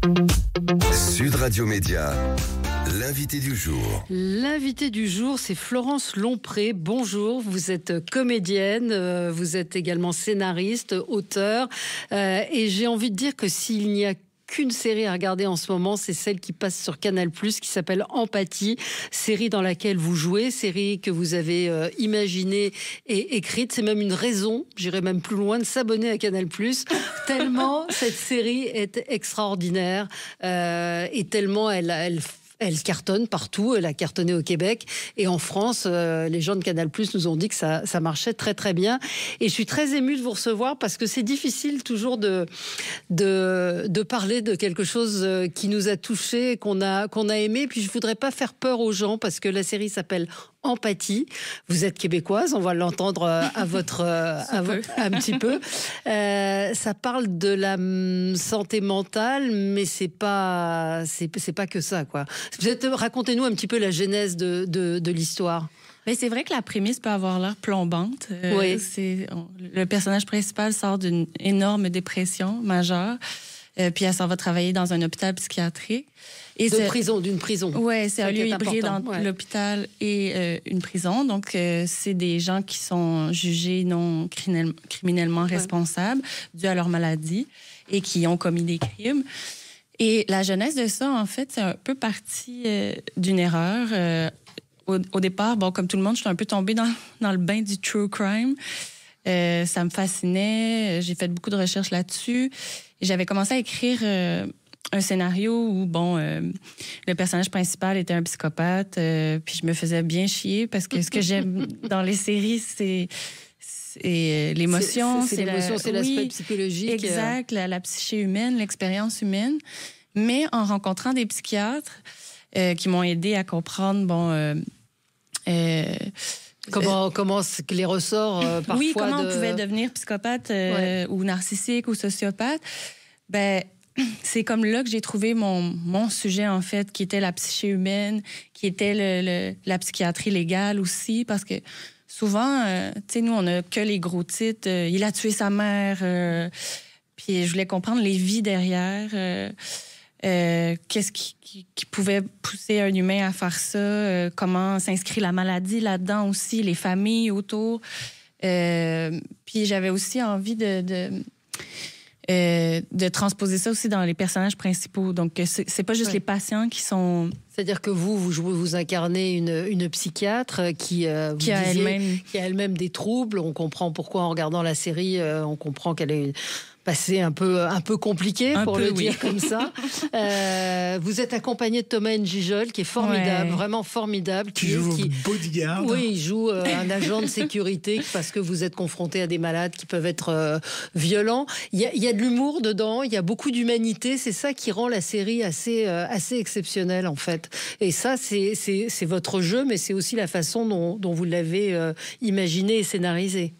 Sud Radio Média, l'invité du jour. L'invité du jour, c'est Florence Lompré. Bonjour, vous êtes comédienne, vous êtes également scénariste, auteur. Et j'ai envie de dire que s'il n'y a qu'une série à regarder en ce moment, c'est celle qui passe sur Canal+, qui s'appelle Empathie, série dans laquelle vous jouez, série que vous avez imaginée et écrite. C'est même une raison, j'irai même plus loin, de s'abonner à Canal+, tellement cette série est extraordinaire et tellement elle cartonne partout, elle a cartonné au Québec et en France, les gens de Canal+ nous ont dit que ça marchait très très bien. Et je suis très émue de vous recevoir parce que c'est difficile toujours de parler de quelque chose qui nous a touchés, qu'on a aimé. Puis je voudrais pas faire peur aux gens parce que la série s'appelle Empathie. Vous êtes québécoise, on va l'entendre un petit peu. Ça parle de la santé mentale, mais c'est pas que ça, quoi. Racontez-nous un petit peu la genèse de l'histoire. Mais c'est vrai que la prémisse peut avoir l'air plombante. Oui. Le personnage principal sort d'une énorme dépression majeure, puis elle s'en va travailler dans un hôpital psychiatrique. D'une prison. Oui, c'est un lieu hybride entre l'hôpital et une prison. Donc, c'est des gens qui sont jugés non criminellement responsables dû à leur maladie et qui ont commis des crimes. Et la genèse de ça, en fait, c'est un peu parti d'une erreur. Au départ, comme tout le monde, je suis un peu tombée dans le bain du true crime. Ça me fascinait. J'ai fait beaucoup de recherches là-dessus. Et j'avais commencé à écrire un scénario où, le personnage principal était un psychopathe. Puis je me faisais bien chier parce que ce que j'aime dans les séries, c'est l'émotion. C'est l'émotion, c'est l'aspect psychologique. Exact, la psyché humaine, l'expérience humaine. Mais en rencontrant des psychiatres qui m'ont aidé à comprendre, comment les ressorts parfois oui, comment on pouvait devenir psychopathe ou narcissique ou sociopathe. C'est comme là que j'ai trouvé mon sujet, en fait, qui était la psyché humaine, qui était la psychiatrie légale aussi, parce que souvent, nous, on n'a que les gros titres. Il a tué sa mère. Puis je voulais comprendre les vies derrière. Qu'est-ce qui pouvait pousser un humain à faire ça? Comment s'inscrit la maladie là-dedans aussi, les familles autour. Puis j'avais aussi envie de transposer ça aussi dans les personnages principaux. Donc, c'est pas juste les patients qui sont... C'est-à-dire que vous incarnez une psychiatre qui a elle-même des troubles. On comprend pourquoi, en regardant la série, on comprend qu'elle est passé un peu compliqué, pour le dire comme ça. Vous êtes accompagné de Thomas N'Gijol, qui est formidable, vraiment formidable. Qui joue bodyguard. Oui, il joue un agent de sécurité parce que vous êtes confronté à des malades qui peuvent être violents. Il y a de l'humour dedans, il y a beaucoup d'humanité. C'est ça qui rend la série assez exceptionnelle, en fait. Et ça, c'est votre jeu, mais c'est aussi la façon dont vous l'avez imaginé et scénarisé.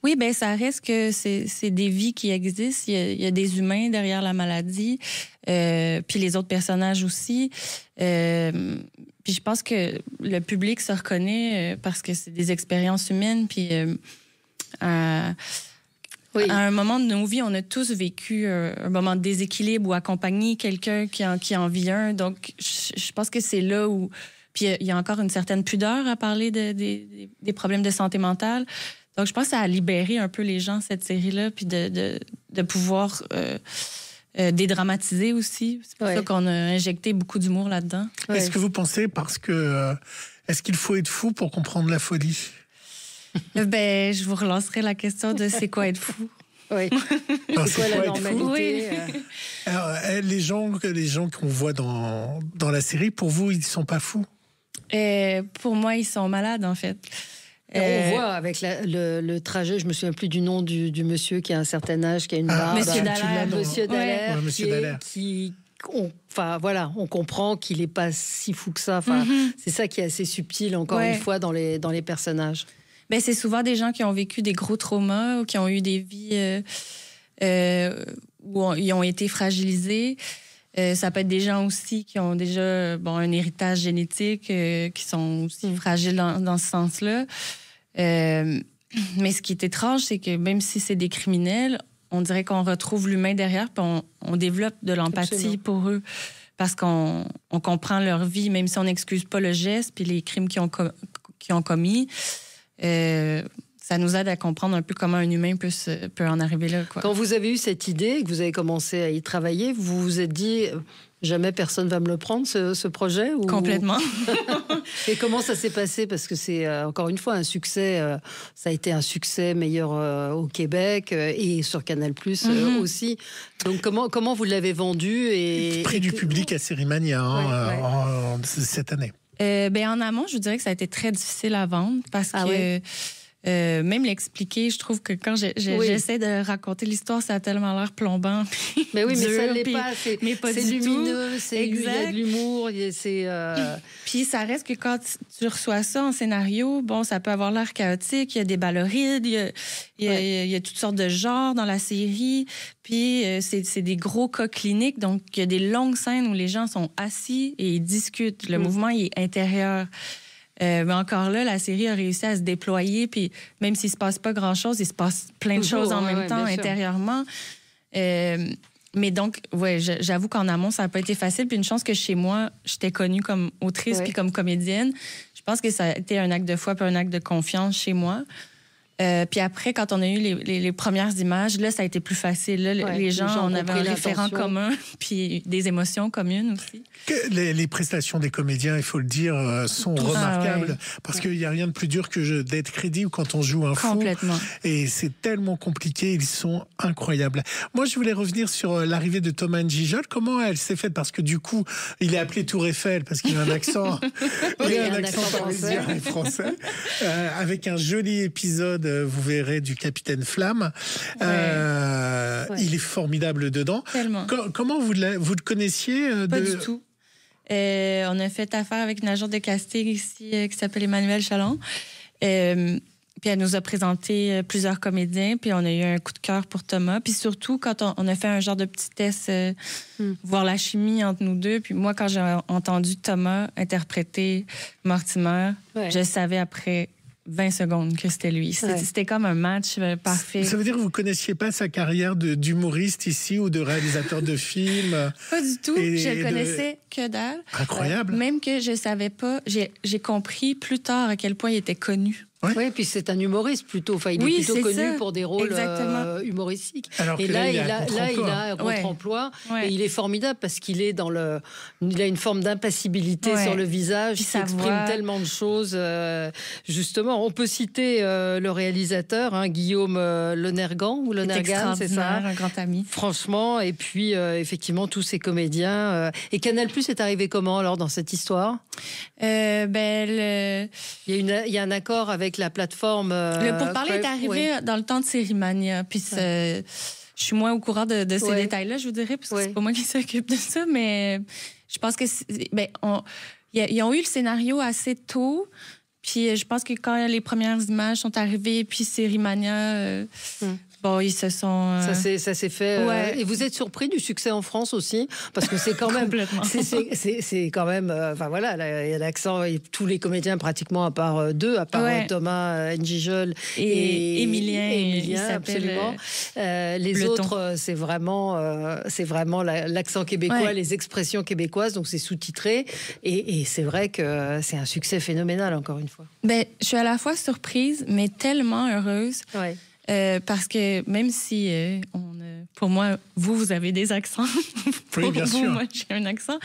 Oui, ça reste que c'est des vies qui existent. Il y a des humains derrière la maladie, puis les autres personnages aussi. Puis je pense que le public se reconnaît parce que c'est des expériences humaines. Puis à un moment de nos vies, on a tous vécu un moment de déséquilibre ou accompagné quelqu'un qui en vit un. Donc, je pense que c'est là où... Puis il y a encore une certaine pudeur à parler des problèmes de santé mentale. Donc, je pense que ça a libéré un peu les gens, cette série-là, puis de pouvoir dédramatiser aussi. C'est pour ça qu'on a injecté beaucoup d'humour là-dedans. Est-ce que vous pensez, est-ce qu'il faut être fou pour comprendre la folie? Je vous relancerai la question de c'est quoi être fou? Oui. C'est quoi la normalité? Alors, les gens qu'on voit dans la série, pour vous, ils ne sont pas fous? Pour moi, ils sont malades, en fait. On voit avec le trajet, je me souviens plus du nom du monsieur qui a un certain âge, qui a une barbe. Monsieur Dallaire. Monsieur Dallaire. Monsieur Dallaire. On comprend qu'il n'est pas si fou que ça. C'est ça qui est assez subtil, encore une fois, dans les personnages. C'est souvent des gens qui ont vécu des gros traumas ou qui ont eu des vies où ils ont été fragilisés. Ça peut être des gens aussi qui ont déjà un héritage génétique, qui sont aussi fragiles dans ce sens-là. Mais ce qui est étrange, c'est que même si c'est des criminels, on dirait qu'on retrouve l'humain derrière, puis on développe de l'empathie Absolument. pour eux. Parce qu'on comprend leur vie, même si on n'excuse pas le geste puis les crimes qu'ils ont commis. Ça nous aide à comprendre un peu comment un humain peut en arriver là, quoi. Quand vous avez eu cette idée et que vous avez commencé à y travailler, vous vous êtes dit jamais personne va me le prendre, ce projet ou... Complètement. Et comment ça s'est passé? Parce que c'est encore une fois un succès. Ça a été un succès meilleur au Québec et sur Canal+ aussi. Donc comment vous l'avez vendu et Prix du public à Sérimania cette année. En amont, je vous dirais que ça a été très difficile à vendre parce que même l'expliquer, je trouve que quand j'essaie de raconter l'histoire, ça a tellement l'air plombant. Mais oui, mais dur, ça ne l'est puis, pas. mais pas c'est du lumineux, tout. il y a de l'humour. Puis ça reste que quand tu reçois ça en scénario, bon, ça peut avoir l'air chaotique. Il y a des ballerides, il y a toutes sortes de genres dans la série. Puis c'est des gros cas cliniques, donc il y a des longues scènes où les gens sont assis et ils discutent. Le mouvement il est intérieur. Mais encore là, la série a réussi à se déployer, puis même s'il ne se passe pas grand-chose, il se passe plein de choses en même temps, intérieurement. Mais donc, j'avoue qu'en amont, ça n'a pas été facile. Puis une chance que chez moi, j'étais connue comme autrice puis comme comédienne. Je pense que ça a été un acte de foi puis un acte de confiance chez moi. Puis après, quand on a eu les premières images, là, ça a été plus facile. Là, les gens, on avait un référent commun, puis des émotions communes aussi. Les prestations des comédiens, il faut le dire, sont remarquables. Parce qu'il n'y a rien de plus dur que d'être crédible quand on joue un fou. Complètement. Et c'est tellement compliqué, ils sont incroyables. Moi, je voulais revenir sur l'arrivée de Thomas N'Gijol. Comment elle s'est faite? Parce que du coup, il est appelé Tour Eiffel parce qu'il a un accent, parisien et français. Avec un joli épisode, vous verrez, du Capitaine Flamme. Il est formidable dedans. Tellement. Comment vous le connaissiez? Pas du tout. On a fait affaire avec une agente de casting ici qui s'appelle Emmanuelle Chalon. Puis elle nous a présenté plusieurs comédiens, puis on a eu un coup de cœur pour Thomas. Puis surtout, quand on a fait un genre de petit test, voir la chimie entre nous deux. Puis moi, quand j'ai entendu Thomas interpréter Mortimer, je savais après 20 secondes que c'était lui. C'était comme un match parfait. Ça veut dire que vous ne connaissiez pas sa carrière d'humoriste ici ou de réalisateur de films? Pas du tout. Je le connaissais que dalle. Incroyable. Même que je ne savais pas. J'ai compris plus tard à quel point il était connu. Oui, puis c'est un humoriste plutôt. Enfin, il est plutôt connu pour des rôles humoristiques. Alors et là, il a un contre-emploi. Et il est formidable parce qu'il est il a une forme d'impassibilité sur le visage qui exprime tellement de choses. Justement, on peut citer le réalisateur, Guillaume Lonergan ou Lonergan, c'est ça, un grand ami. Franchement, et puis effectivement tous ces comédiens. Et Canal+ est arrivé comment alors dans cette histoire? Il y a un accord avec la plateforme. Le pourparler est arrivé dans le temps de Sérimania. Puis je suis moins au courant de ces détails-là, je vous dirais, parce que c'est pas moi qui s'occupe de ça, mais je pense que ils ont eu le scénario assez tôt. Puis je pense que quand les premières images sont arrivées, puis Sérimania, ils se sont... Ça s'est fait. Et vous êtes surpris du succès en France aussi? Parce que c'est quand même... c'est quand même... il y a l'accent, et tous les comédiens pratiquement, à part deux, à part Thomas N'Gijol et Emilien, absolument. Les autres, c'est vraiment l'accent québécois, les expressions québécoises, donc c'est sous-titré. Et c'est vrai que c'est un succès phénoménal, encore une fois. Je suis à la fois surprise, mais tellement heureuse. Ouais. Parce que même si, pour moi, vous avez des accents. Oui, bien sûr. Moi, j'ai un accent.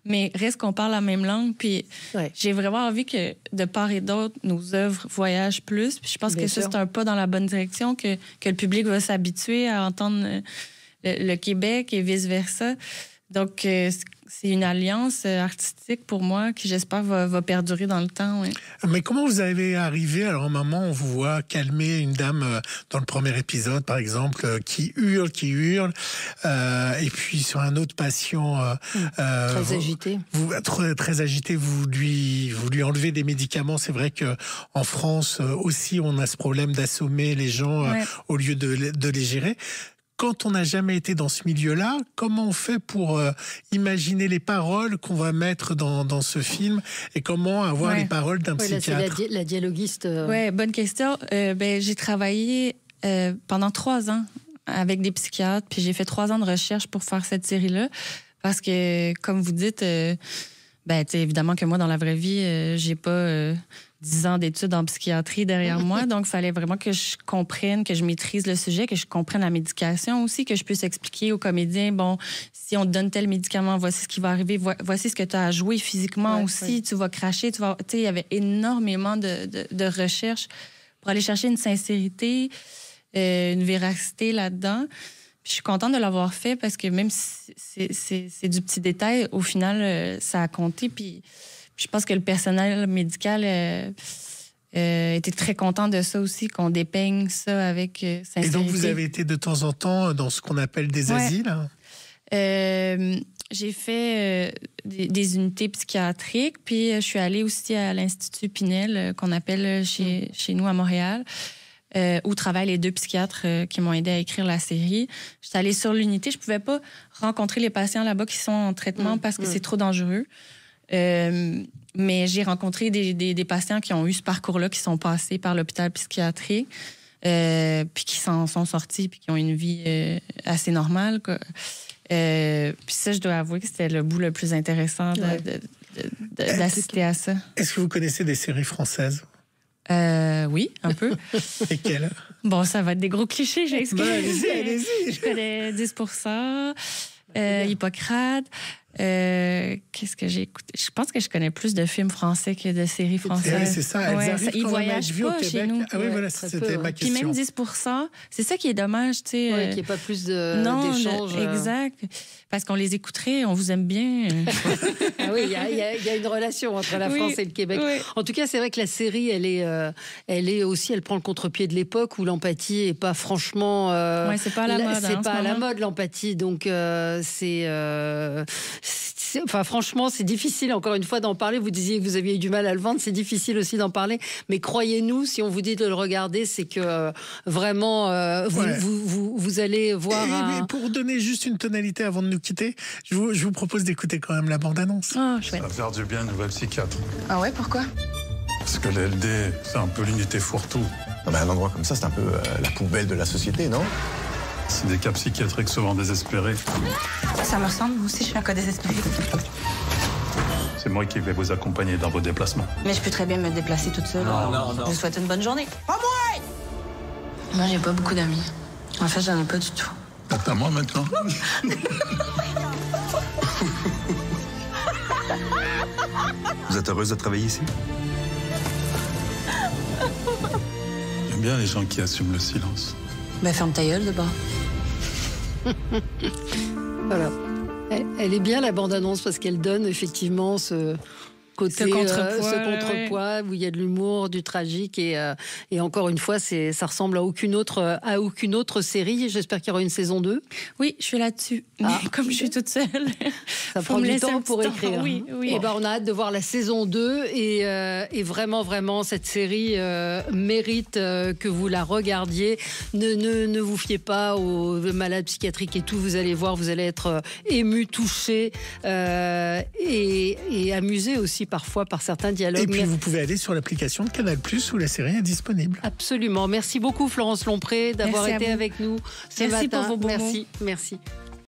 Mais reste qu'on parle la même langue. Puis j'ai vraiment envie que, de part et d'autre, nos œuvres voyagent plus. Puis je pense que ça, c'est un pas dans la bonne direction, que le public va s'habituer à entendre le Québec et vice-versa. Donc, c'est une alliance artistique pour moi qui, j'espère, va perdurer dans le temps. Oui. Mais comment vous avez arrivé? Alors, à un moment, on vous voit calmer une dame dans le premier épisode, par exemple, qui hurle. Et puis, sur un autre patient... très agité. Très agité, vous lui enlevez des médicaments. C'est vrai qu'en France aussi, on a ce problème d'assommer les gens au lieu de les gérer. Quand on n'a jamais été dans ce milieu-là, comment on fait pour imaginer les paroles qu'on va mettre dans ce film et comment avoir les paroles d'un psychiatre? C'est la dialoguiste. Oui, bonne question. J'ai travaillé pendant 3 ans avec des psychiatres. Puis j'ai fait 3 ans de recherche pour faire cette série-là. Parce que, comme vous dites, évidemment que moi, dans la vraie vie, j'ai pas 10 ans d'études en psychiatrie derrière moi. Donc, il fallait vraiment que je comprenne, que je maîtrise le sujet, que je comprenne la médication aussi, que je puisse expliquer aux comédiens, bon, si on te donne tel médicament, voici ce qui va arriver, voici ce que tu as à jouer physiquement aussi, tu vas cracher, tu sais, il y avait énormément de recherches pour aller chercher une sincérité, une véracité là-dedans. Puis je suis contente de l'avoir fait parce que même si c'est du petit détail, au final, ça a compté. Puis je pense que le personnel médical était très content de ça aussi, qu'on dépeigne ça avec sincérité. Et donc, vous avez été de temps en temps dans ce qu'on appelle des asiles? J'ai fait des unités psychiatriques, puis je suis allée aussi à l'Institut Pinel, qu'on appelle chez nous à Montréal, où travaillent les 2 psychiatres qui m'ont aidé à écrire la série. J'étais allée sur l'unité. Je ne pouvais pas rencontrer les patients là-bas qui sont en traitement parce que c'est trop dangereux. Mais j'ai rencontré des patients qui ont eu ce parcours-là, qui sont passés par l'hôpital psychiatrique, puis qui s'en sont sortis, puis qui ont une vie assez normale, quoi. Puis ça, je dois avouer que c'était le bout le plus intéressant d'assister à ça. Est-ce que vous connaissez des séries françaises? Oui, un peu. Lesquelles? Bon, ça va être des gros clichés, j'ai expliqué. Allez-y. Je connais 10%, Hippocrate. Qu'est-ce que j'ai écouté? Je pense que je connais plus de films français que de séries françaises. C'est ça, ils voyagent pas chez nous. Ah oui, voilà, c'était ma question. Puis même 10%, c'est ça qui est dommage, tu sais. Qu'il n'y ait pas plus d'échanges. Exact. Aussi qu'on les écouterait, on vous aime bien. Ah oui, il y a une relation entre la France et le Québec. Oui. En tout cas, c'est vrai que la série, elle prend le contre-pied de l'époque où l'empathie est pas franchement. C'est pas à la mode. C'est pas à la mode l'empathie, donc franchement, c'est difficile, encore une fois, d'en parler. Vous disiez que vous aviez eu du mal à le vendre. C'est difficile aussi d'en parler. Mais croyez-nous, si on vous dit de le regarder, c'est que vraiment, vous allez voir... Et pour donner juste une tonalité avant de nous quitter, je vous propose d'écouter quand même la bande-annonce. Oh, ça va faire du bien, une nouvelle psychiatre. Ah ouais, pourquoi? Parce que le LD, c'est un peu l'unité fourre-tout. Non, mais un endroit comme ça, c'est un peu la poubelle de la société, non? C'est des cas psychiatriques souvent désespérés. Ça me ressemble, moi aussi je suis un cas désespéré. C'est moi qui vais vous accompagner dans vos déplacements. Mais je peux très bien me déplacer toute seule. Non. Je vous souhaite une bonne journée. Pas moi! Moi, j'ai pas beaucoup d'amis. En fait, j'en ai pas du tout. T'as à moi maintenant. Vous êtes heureuse de travailler ici? J'aime bien les gens qui assument le silence. Ben, ferme ta gueule, d'abord. Voilà. Elle est bien, la bande-annonce, parce qu'elle donne effectivement ce côté, ce contrepoids où il y a de l'humour, du tragique et encore une fois, ça ressemble à aucune autre série. J'espère qu'il y aura une saison 2. Oui, je suis là-dessus. Comme je suis toute seule. Ça prend du temps pour écrire. Oui. Et on a hâte de voir la saison 2 et vraiment, cette série mérite que vous la regardiez. Ne vous fiez pas aux malades psychiatriques et tout. Vous allez voir, vous allez être ému, touché et amusé aussi parfois par certains dialogues. Et puis vous pouvez aller sur l'application de Canal+, où la série est disponible. Absolument. Merci beaucoup Florence Lompré d'avoir été avec nous ce matin. Merci pour vos beaux mots. Merci.